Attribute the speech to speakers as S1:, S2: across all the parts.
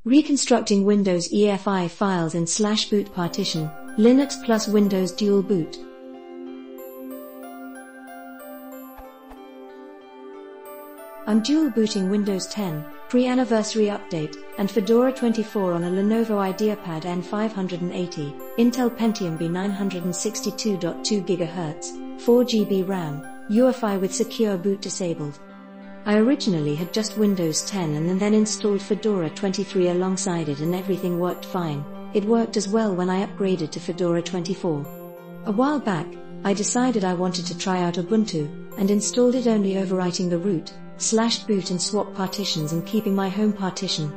S1: Reconstructing Windows EFI files in /boot partition, Linux+Windows dual boot. I'm dual booting Windows 10, pre-anniversary update, and Fedora 24 on a Lenovo IdeaPad N580, Intel Pentium B962.2 GHz, 4 GB RAM, UEFI with secure boot disabled. I originally had just Windows 10 and then installed Fedora 23 alongside it, and everything worked fine. It worked as well when I upgraded to Fedora 24. A while back, I decided I wanted to try out Ubuntu, and installed it only overwriting the root, /boot and swap partitions and keeping my home partition.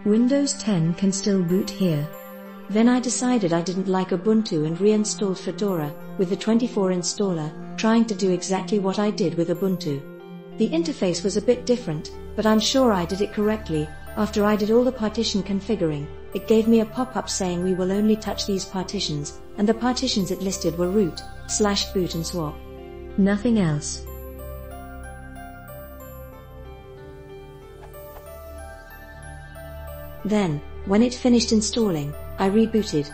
S1: Windows 10 can still boot here. Then I decided I didn't like Ubuntu and reinstalled Fedora, with the 24 installer, trying to do exactly what I did with Ubuntu. The interface was a bit different, but I'm sure I did it correctly. After I did all the partition configuring, it gave me a pop-up saying we will only touch these partitions, and the partitions it listed were root, /boot and swap. Nothing else. Then, when it finished installing, I rebooted.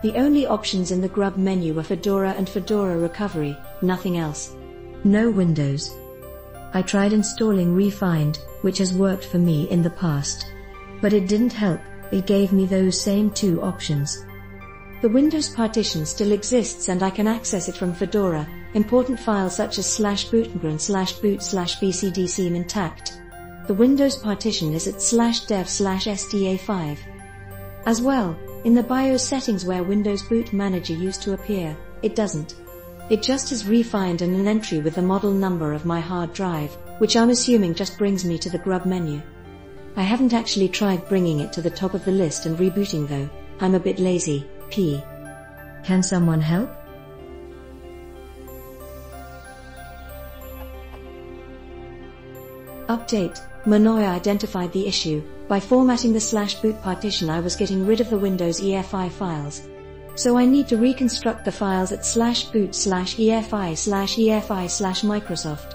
S1: The only options in the grub menu were Fedora and Fedora Recovery, nothing else. No Windows. I tried installing Refind, which has worked for me in the past. But it didn't help, it gave me those same two options. The Windows partition still exists and I can access it from Fedora. Important files such as /bootengr and /boot/bcd seem intact. The Windows partition is at /dev/sda5. As well, in the BIOS settings where Windows Boot Manager used to appear, it doesn't. It just has Refind and an entry with the model number of my hard drive, which I'm assuming just brings me to the grub menu. I haven't actually tried bringing it to the top of the list and rebooting though, I'm a bit lazy, p. Can someone help? Update. Manoy identified the issue. By formatting the /boot partition I was getting rid of the Windows EFI files. So I need to reconstruct the files at /boot/EFI/EFI/Microsoft.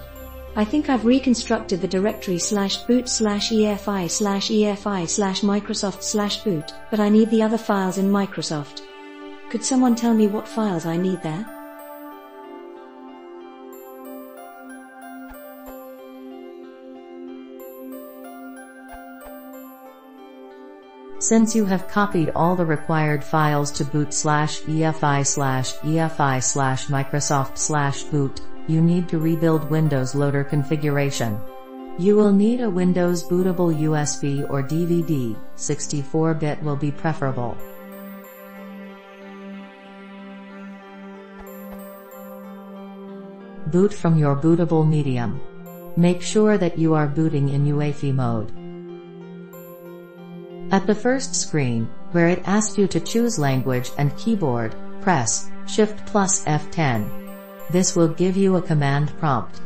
S1: I think I've reconstructed the directory /boot/EFI/EFI/Microsoft/boot, but I need the other files in Microsoft. Could someone tell me what files I need there?
S2: Since you have copied all the required files to boot/EFI/EFI/Microsoft/boot, you need to rebuild Windows Loader configuration. You will need a Windows bootable USB or DVD, 64-bit will be preferable. Boot from your bootable medium. Make sure that you are booting in UEFI mode. At the first screen, where it asks you to choose language and keyboard, press Shift+F10. This will give you a command prompt.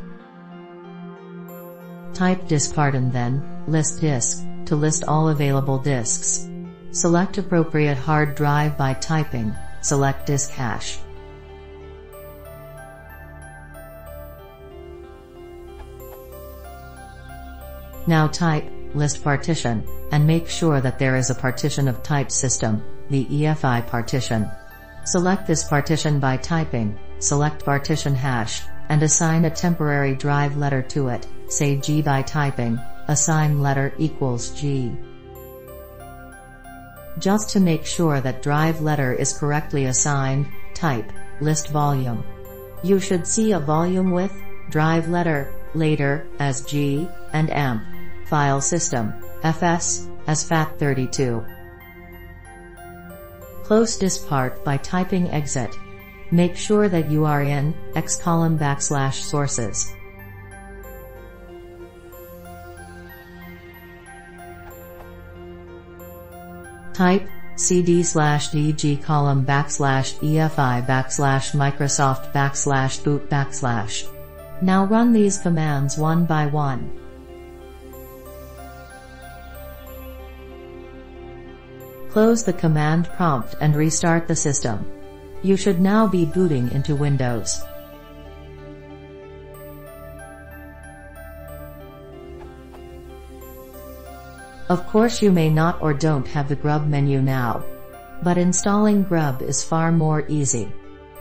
S2: Type diskpart, then list disk, to list all available disks. Select appropriate hard drive by typing, select disk hash. Now type list partition, and make sure that there is a partition of type system, the EFI partition. Select this partition by typing, select partition hash, and assign a temporary drive letter to it, say G by typing, assign letter equals G. Just to make sure that drive letter is correctly assigned, type, list volume. You should see a volume with, drive letter, later, as G, and amp. File system, FS, as FAT32. Close diskpart by typing exit. Make sure that you are in /sources. Type cd/dg :/EFI/Microsoft/boot/. Now run these commands one by one. Close the command prompt and restart the system. You should now be booting into Windows. Of course you may not or don't have the grub menu now. But installing grub is far more easy.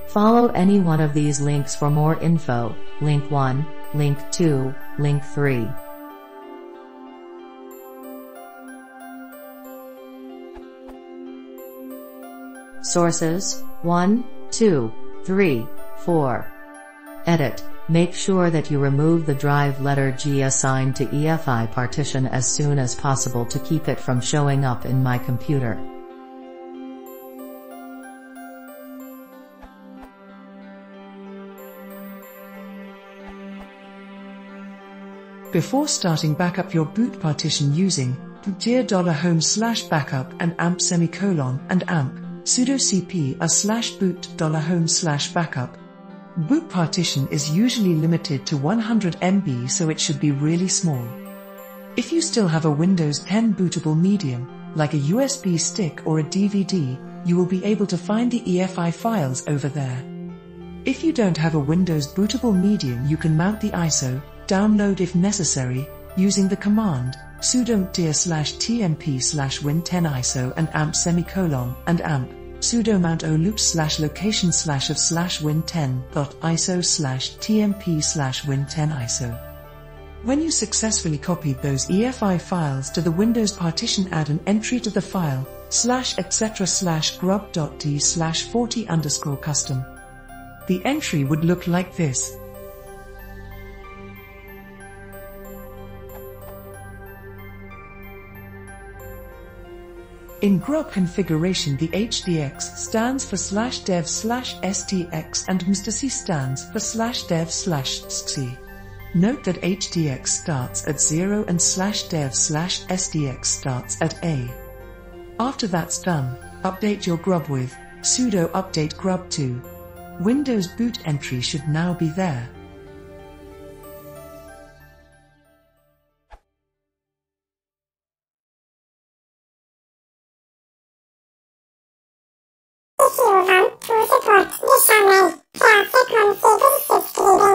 S2: Follow any one of these links for more info, link 1, link 2, link 3. Sources, 1, 2, 3, 4. Edit. Make sure that you remove the drive letter G assigned to EFI partition as soon as possible to keep it from showing up in my computer.
S3: Before starting backup your boot partition using dir $home/backup and amp and amp sudo cp /boot $home/backup. Boot partition is usually limited to 100 MB, so it should be really small. If you still have a Windows 10 bootable medium, like a USB stick or a DVD, you will be able to find the EFI files over there. If you don't have a Windows bootable medium, you can mount the ISO, download if necessary, using the command sudo dir/tmp/win10 ISO and amp and amp sudo mount loop/location/win10.iso/tmp/win10 ISO. When you successfully copied those EFI files to the Windows partition, add an entry to the file /etc/grub.d/40_custom. The entry would look like this. In grub configuration, the HDX stands for /dev/stx and mstc stands for /dev/sc. Note that HDX starts at 0 and /dev/sdx starts at A. After that's done, update your grub with sudo update grub2. Windows boot entry should now be there.
S4: If you want to support the channel, please configure this video.